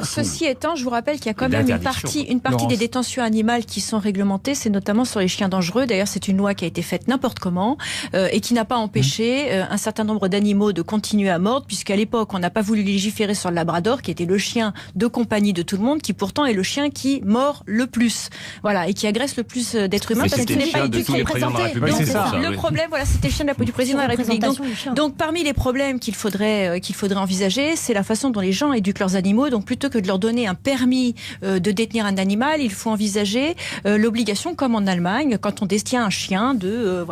Ceci étant, je vous rappelle qu'il y a quand même une partie des détentions animales qui sont réglementées, c'est notamment sur les chiens dangereux. D'ailleurs, c'est une loi qui a été faite n'importe comment et qui n'a pas empêché un certain nombre d'animaux de continuer à mordre, puisqu'à l'époque, on n'a pas voulu légiférer sur le labrador, qui était le chien de compagnie de tout le monde, qui pourtant est le chien qui mord le plus, voilà, et qui agresse le plus d'êtres humains. Parce que ce n'est pas de tous les présidents de la République. Donc, le problème, voilà, c'était le chien du président de la République. Donc, parmi les problèmes qu'il faudrait envisager, c'est la façon dont les gens éduquent leurs animaux. Donc, plutôt que de leur donner un permis de détenir un animal, il faut envisager l'obligation, comme en Allemagne, quand on détient un chien de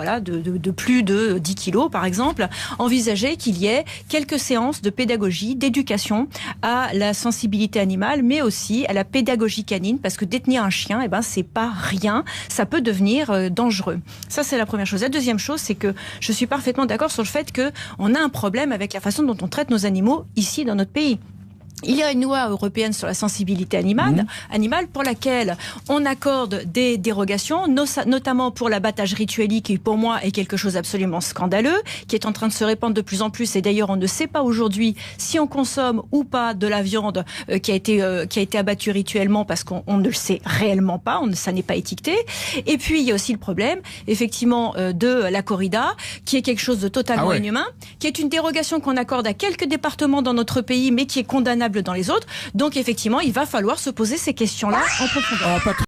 plus de 10 kilos, par exemple, envisager qu'il y ait quelques séances de pédagogie, d'éducation à la sensibilité animale, mais aussi à la pédagogie canine, parce que détenir un chien, c'est pas rien, ça peut devenir dangereux. Ça, c'est la première chose. La deuxième chose, c'est que je suis parfaitement d'accord sur le fait qu'on a un problème avec la façon dont on traite nos animaux ici dans notre pays. Il y a une loi européenne sur la sensibilité animale pour laquelle on accorde des dérogations, notamment pour l'abattage rituel, qui pour moi est quelque chose d'absolument scandaleux, qui est en train de se répandre de plus en plus. Et d'ailleurs, on ne sait pas aujourd'hui si on consomme ou pas de la viande qui a été abattue rituellement, parce qu'on ne le sait réellement pas, ça n'est pas étiqueté. Et puis, il y a aussi le problème, effectivement, de la corrida, qui est quelque chose de totalement inhumain, qui est une dérogation qu'on accorde à quelques départements dans notre pays, mais qui est condamnable dans les autres. Donc effectivement, il va falloir se poser ces questions-là en profondeur.